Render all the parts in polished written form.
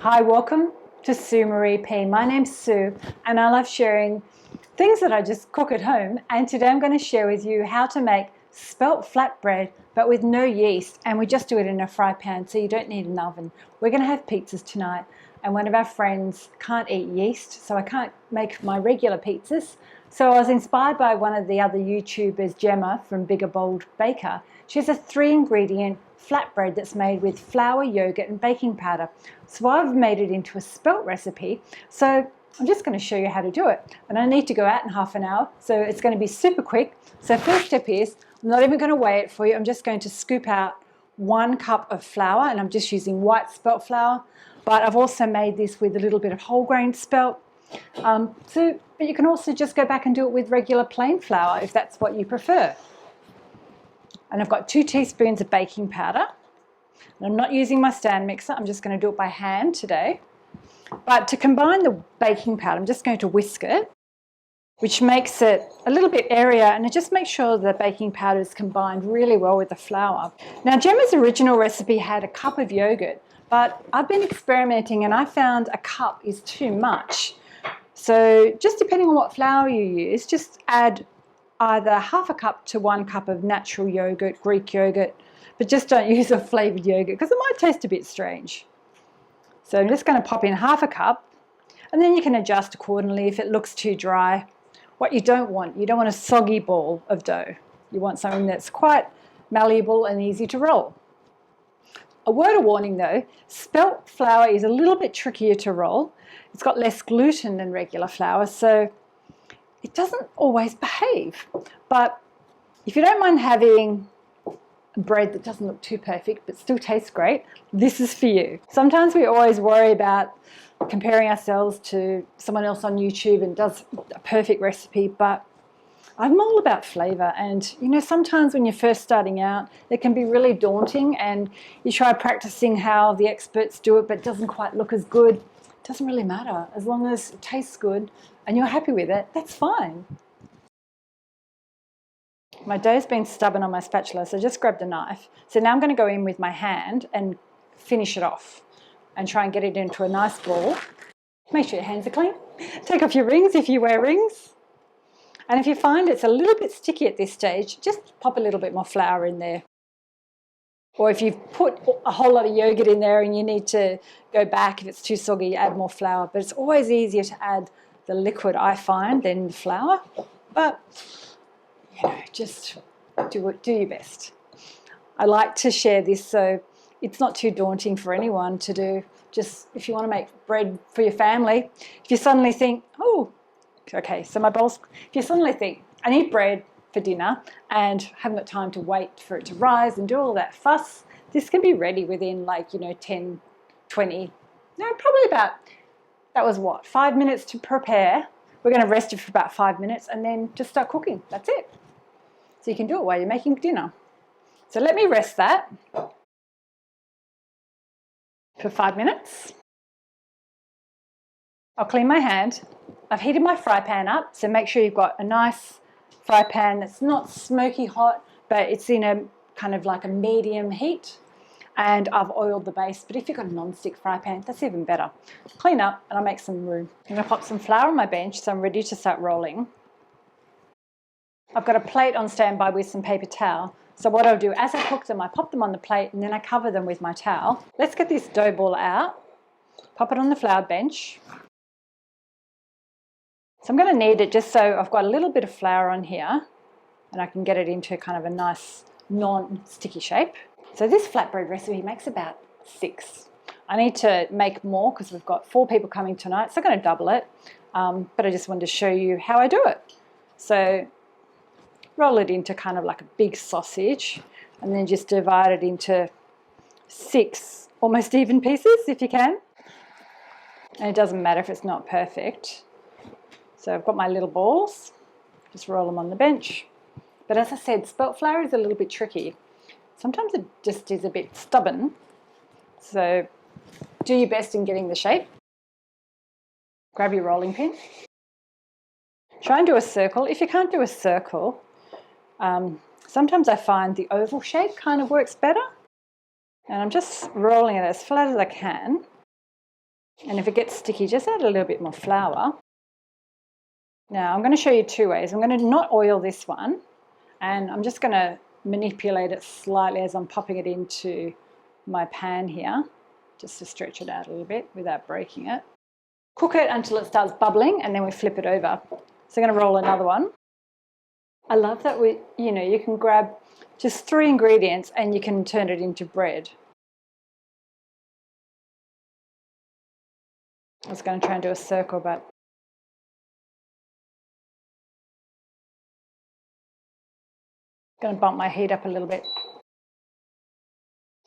Hi, welcome to Sue Marie P. My name's Sue and I love sharing things that I just cook at home, and today I'm going to share with you how to make spelt flatbread but with no yeast, and we just do it in a fry pan, so you don't need an oven. We're going to have pizzas tonight and one of our friends can't eat yeast, so I can't make my regular pizzas. So I was inspired by one of the other YouTubers, Gemma from Bigger Bold Baker. She has a 3-ingredient flatbread that's made with flour, yogurt and baking powder. So I've made it into a spelt recipe. So I'm just going to show you how to do it. And I need to go out in half an hour, so it's going to be super quick. So first step is, I'm not even going to weigh it for you. I'm just going to scoop out 1 cup of flour, and I'm just using white spelt flour. But I've also made this with a little bit of whole grain spelt. But you can also just go back and do it with regular plain flour if that's what you prefer. And I've got 2 teaspoons of baking powder. And I'm not using my stand mixer, I'm just going to do it by hand today. But to combine the baking powder, I'm just going to whisk it, which makes it a little bit airier, and it just makes sure the baking powder is combined really well with the flour. Now, Gemma's original recipe had a cup of yogurt, but I've been experimenting and I found a cup is too much. So just depending on what flour you use, just add either half a cup to 1 cup of natural yogurt, Greek yogurt, but just don't use a flavoured yogurt because it might taste a bit strange. So I'm just going to pop in half a cup, and then you can adjust accordingly if it looks too dry. What you don't want a soggy ball of dough. You want something that's quite malleable and easy to roll. A word of warning though, spelt flour is a little bit trickier to roll. It's got less gluten than regular flour, so it doesn't always behave. But if you don't mind having bread that doesn't look too perfect but still tastes great, this is for you. Sometimes we always worry about comparing ourselves to someone else on YouTube and does a perfect recipe, but I'm all about flavour. And you know, sometimes when you're first starting out, it can be really daunting and you try practicing how the experts do it but it doesn't quite look as good. It doesn't really matter. As long as it tastes good and you're happy with it, that's fine. My dough's been stubborn on my spatula, so I just grabbed a knife. So now I'm going to go in with my hand and finish it off and try and get it into a nice ball. Make sure your hands are clean. Take off your rings if you wear rings. And if you find it's a little bit sticky at this stage, just pop a little bit more flour in there. Or if you've put a whole lot of yogurt in there and you need to go back, if it's too soggy, add more flour. But it's always easier to add the liquid, I find, than the flour. But you know, just do your best. I like to share this so it's not too daunting for anyone to do. Just if you want to make bread for your family, if you suddenly think, oh, okay, so my bowl's, if you suddenly think, I need bread for dinner and haven't got time to wait for it to rise and do all that fuss, this can be ready within 10, 20, no, probably about, that was what, 5 minutes to prepare. We're going to rest it for about 5 minutes and then just start cooking. That's it. So you can do it while you're making dinner. So let me rest that for 5 minutes. I'll clean my hand. I've heated my fry pan up, so make sure you've got a nice fry pan that's not smoky hot, but it's in a kind of like a medium heat. And I've oiled the base, but if you've got a non-stick fry pan, that's even better. Clean up and I'll make some room. I'm going to pop some flour on my bench so I'm ready to start rolling. I've got a plate on standby with some paper towel. So what I'll do, as I cook them, I pop them on the plate and then I cover them with my towel. Let's get this dough ball out. Pop it on the flour bench. So I'm going to knead it just so I've got a little bit of flour on here and I can get it into kind of a nice non-sticky shape. So this flatbread recipe makes about 6. I need to make more because we've got 4 people coming tonight, so I'm going to double it. But I just wanted to show you how I do it. So roll it into kind of like a big sausage and then just divide it into 6 almost even pieces if you can. And it doesn't matter if it's not perfect. So I've got my little balls, just roll them on the bench. But as I said, spelt flour is a little bit tricky. Sometimes it just is a bit stubborn. So do your best in getting the shape. Grab your rolling pin. Try and do a circle. If you can't do a circle, sometimes I find the oval shape kind of works better. And I'm just rolling it as flat as I can. And if it gets sticky, just add a little bit more flour. Now I'm going to show you two ways. I'm going to not oil this one, and I'm just going to manipulate it slightly as I'm popping it into my pan here, just to stretch it out a little bit without breaking it. Cook it until it starts bubbling, and then we flip it over. So I'm going to roll another one. I love that you can grab just 3 ingredients and you can turn it into bread. I was going to try and do a circle, but I'm going to bump my heat up a little bit.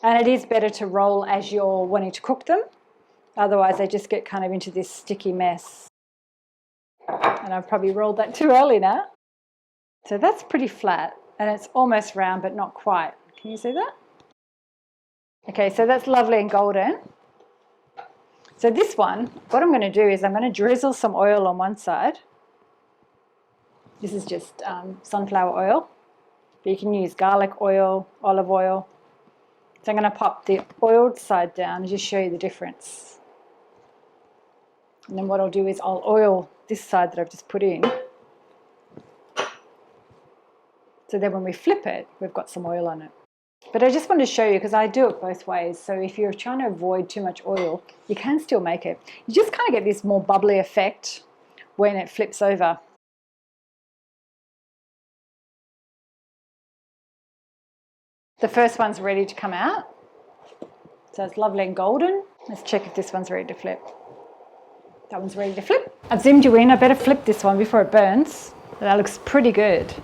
And it is better to roll as you're wanting to cook them. Otherwise, they just get kind of into this sticky mess. And I've probably rolled that too early now. So that's pretty flat, and it's almost round, but not quite. Can you see that? Okay, so that's lovely and golden. So this one, what I'm going to do is I'm going to drizzle some oil on one side. This is just sunflower oil. But you can use garlic oil, olive oil. So I'm going to pop the oiled side down and just show you the difference. And then what I'll do is I'll oil this side that I've just put in. So then when we flip it, we've got some oil on it. But I just want to show you, because I do it both ways. So if you're trying to avoid too much oil, you can still make it. You just kind of get this more bubbly effect when it flips over. The first one's ready to come out. So it's lovely and golden. Let's check if this one's ready to flip. That one's ready to flip. I've zoomed you in. I better flip this one before it burns. That looks pretty good.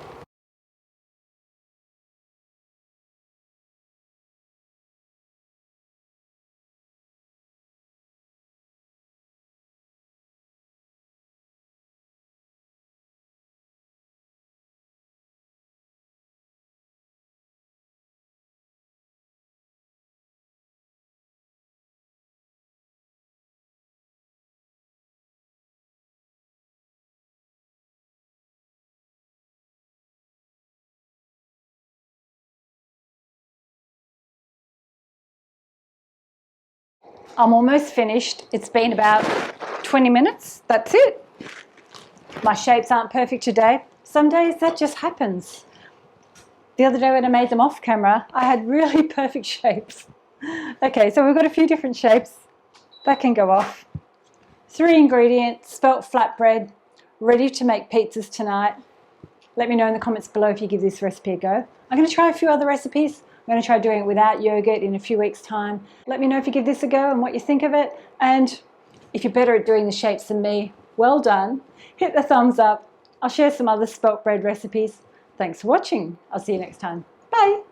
I'm almost finished. It's been about 20 minutes. That's it. My shapes aren't perfect today. Some days that just happens. The other day when I made them off camera, I had really perfect shapes. Okay, so we've got a few different shapes. That can go off. 3 ingredients, spelt flatbread, ready to make pizzas tonight. Let me know in the comments below if you give this recipe a go. I'm going to try a few other recipes. I'm going to try doing it without yogurt in a few weeks' time. Let me know if you give this a go and what you think of it. And if you're better at doing the shapes than me, well done. Hit the thumbs up. I'll share some other spelt bread recipes. Thanks for watching. I'll see you next time. Bye.